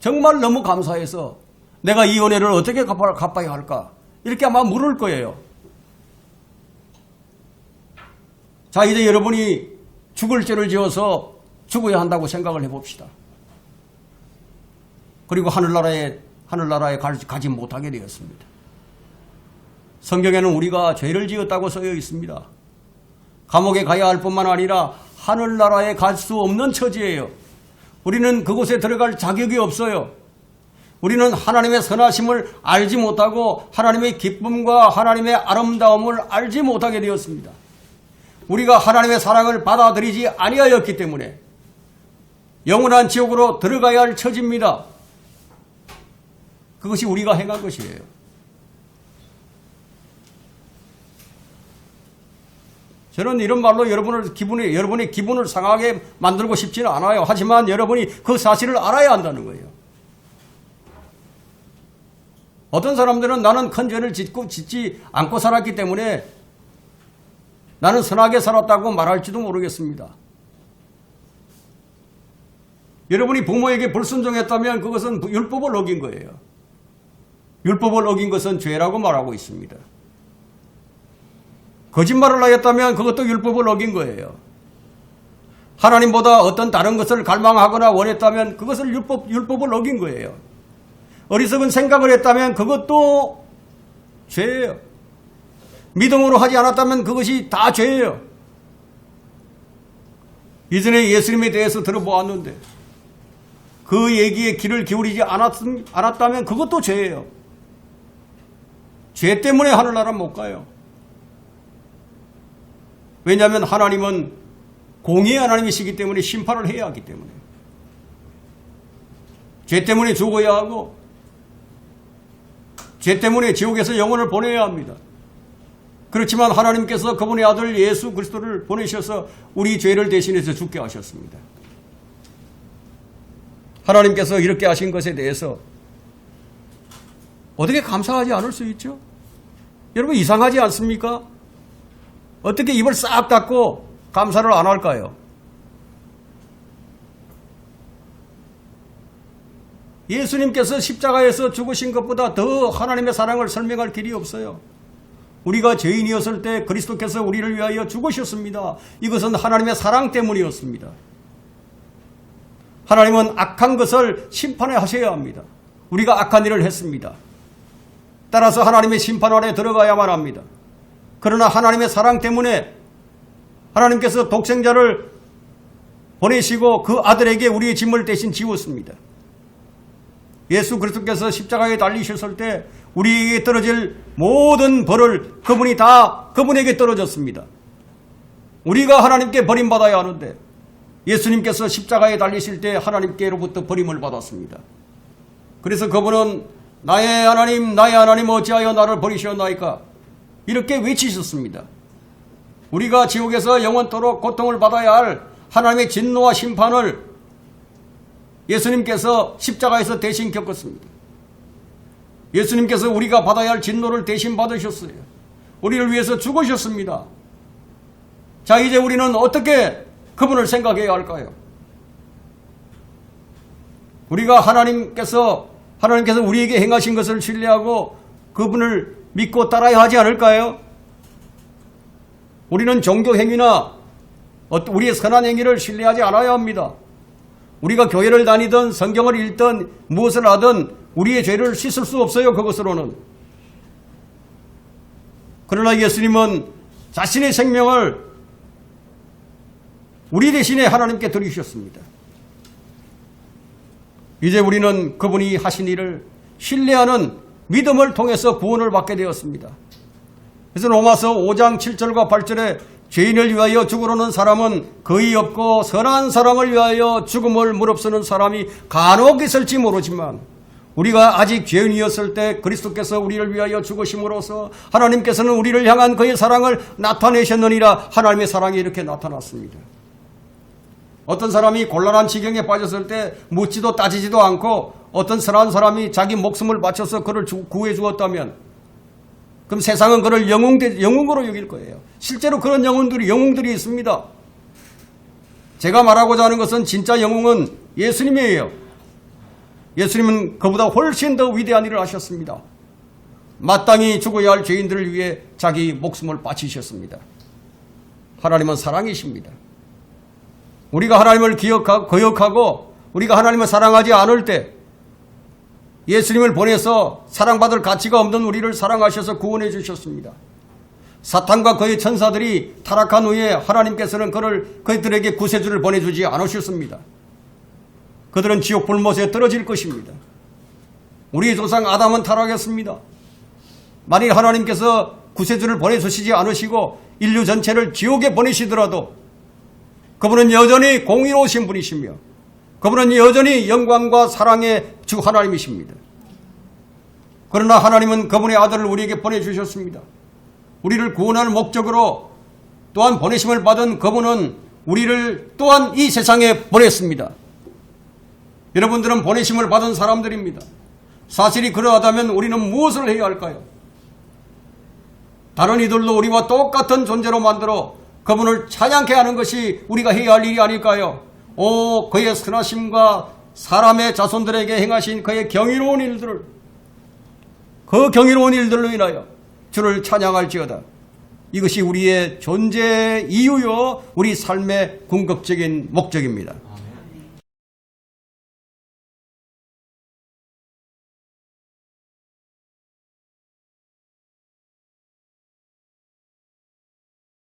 정말 너무 감사해서 내가 이 은혜를 어떻게 갚아야 할까? 이렇게 아마 물을 거예요. 자, 이제 여러분이 죽을 죄를 지어서 죽어야 한다고 생각을 해봅시다. 그리고 하늘나라에 가지 못하게 되었습니다. 성경에는 우리가 죄를 지었다고 쓰여 있습니다. 감옥에 가야 할 뿐만 아니라 하늘나라에 갈 수 없는 처지예요. 우리는 그곳에 들어갈 자격이 없어요. 우리는 하나님의 선하심을 알지 못하고 하나님의 기쁨과 하나님의 아름다움을 알지 못하게 되었습니다. 우리가 하나님의 사랑을 받아들이지 아니하였기 때문에 영원한 지옥으로 들어가야 할 처지입니다. 그것이 우리가 행한 것이에요. 저는 이런 말로 여러분의 기분을 상하게 만들고 싶지는 않아요. 하지만 여러분이 그 사실을 알아야 한다는 거예요. 어떤 사람들은 나는 큰 죄를 짓지 않고 살았기 때문에 나는 선하게 살았다고 말할지도 모르겠습니다. 여러분이 부모에게 불순종했다면 그것은 율법을 어긴 거예요. 율법을 어긴 것은 죄라고 말하고 있습니다. 거짓말을 하였다면 그것도 율법을 어긴 거예요. 하나님보다 어떤 다른 것을 갈망하거나 원했다면 그것을 율법을 어긴 거예요. 어리석은 생각을 했다면 그것도 죄예요. 믿음으로 하지 않았다면 그것이 다 죄예요. 이전에 예수님에 대해서 들어보았는데 그 얘기에 귀를 기울이지 않았다면 그것도 죄예요. 죄 때문에 하늘나라 못 가요. 왜냐하면 하나님은 공의의 하나님이시기 때문에 심판을 해야 하기 때문에 죄 때문에 죽어야 하고 죄 때문에 지옥에서 영혼을 보내야 합니다. 그렇지만 하나님께서 그분의 아들 예수 그리스도를 보내셔서 우리 죄를 대신해서 죽게 하셨습니다. 하나님께서 이렇게 하신 것에 대해서 어떻게 감사하지 않을 수 있죠? 여러분 이상하지 않습니까? 어떻게 입을 싹 닫고 감사를 안 할까요? 예수님께서 십자가에서 죽으신 것보다 더 하나님의 사랑을 설명할 길이 없어요. 우리가 죄인이었을 때 그리스도께서 우리를 위하여 죽으셨습니다. 이것은 하나님의 사랑 때문이었습니다. 하나님은 악한 것을 심판해 하셔야 합니다. 우리가 악한 일을 했습니다. 따라서 하나님의 심판 아래 들어가야만 합니다. 그러나 하나님의 사랑 때문에 하나님께서 독생자를 보내시고 그 아들에게 우리의 짐을 대신 지웠습니다. 예수 그리스도께서 십자가에 달리셨을 때 우리에게 떨어질 모든 벌을 그분이 다 그분에게 떨어졌습니다. 우리가 하나님께 버림받아야 하는데 예수님께서 십자가에 달리실 때 하나님께로부터 버림을 받았습니다. 그래서 그분은 나의 하나님 어찌하여 나를 버리셨나이까 이렇게 외치셨습니다. 우리가 지옥에서 영원토록 고통을 받아야 할 하나님의 진노와 심판을 예수님께서 십자가에서 대신 겪었습니다. 예수님께서 우리가 받아야 할 진노를 대신 받으셨어요. 우리를 위해서 죽으셨습니다. 자, 이제 우리는 어떻게 그분을 생각해야 할까요? 우리가 하나님께서 우리에게 행하신 것을 신뢰하고 그분을 믿고 따라야 하지 않을까요? 우리는 종교 행위나 우리의 선한 행위를 신뢰하지 않아야 합니다. 우리가 교회를 다니든 성경을 읽든 무엇을 하든 우리의 죄를 씻을 수 없어요. 그것으로는. 그러나 예수님은 자신의 생명을 우리 대신에 하나님께 드리셨습니다. 이제 우리는 그분이 하신 일을 신뢰하는 믿음을 통해서 구원을 받게 되었습니다. 그래서 로마서 5장 7절과 8절에 죄인을 위하여 죽으려는 사람은 거의 없고 선한 사람을 위하여 죽음을 무릅쓰는 사람이 간혹 있을지 모르지만 우리가 아직 죄인이었을 때 그리스도께서 우리를 위하여 죽으심으로써 하나님께서는 우리를 향한 그의 사랑을 나타내셨느니라. 하나님의 사랑이 이렇게 나타났습니다. 어떤 사람이 곤란한 지경에 빠졌을 때 묻지도 따지지도 않고 어떤 선한 사람이 자기 목숨을 바쳐서 그를 구해 주었다면 그럼 세상은 그를 영웅으로 여길 거예요. 실제로 그런 영웅들이 있습니다. 제가 말하고자 하는 것은 진짜 영웅은 예수님이에요. 예수님은 그보다 훨씬 더 위대한 일을 하셨습니다. 마땅히 죽어야 할 죄인들을 위해 자기 목숨을 바치셨습니다. 하나님은 사랑이십니다. 우리가 하나님을 거역하고 우리가 하나님을 사랑하지 않을 때 예수님을 보내서 사랑받을 가치가 없는 우리를 사랑하셔서 구원해 주셨습니다. 사탄과 그의 천사들이 타락한 후에 하나님께서는 그들에게 구세주를 보내주지 않으셨습니다. 그들은 지옥 불못에 떨어질 것입니다. 우리 조상 아담은 타락했습니다. 만일 하나님께서 구세주를 보내주시지 않으시고 인류 전체를 지옥에 보내시더라도 그분은 여전히 공의로우신 분이시며 그분은 여전히 영광과 사랑의 주 하나님이십니다. 그러나 하나님은 그분의 아들을 우리에게 보내주셨습니다. 우리를 구원할 목적으로 또한 보내심을 받은 그분은 우리를 또한 이 세상에 보냈습니다. 여러분들은 보내심을 받은 사람들입니다. 사실이 그러하다면 우리는 무엇을 해야 할까요? 다른 이들도 우리와 똑같은 존재로 만들어 그분을 찬양케 하는 것이 우리가 해야 할 일이 아닐까요? 오, 그의 선하심과 사람의 자손들에게 행하신 그의 경이로운 일들을, 그 경이로운 일들로 인하여 주를 찬양할지어다. 이것이 우리의 존재의 이유요 우리 삶의 궁극적인 목적입니다.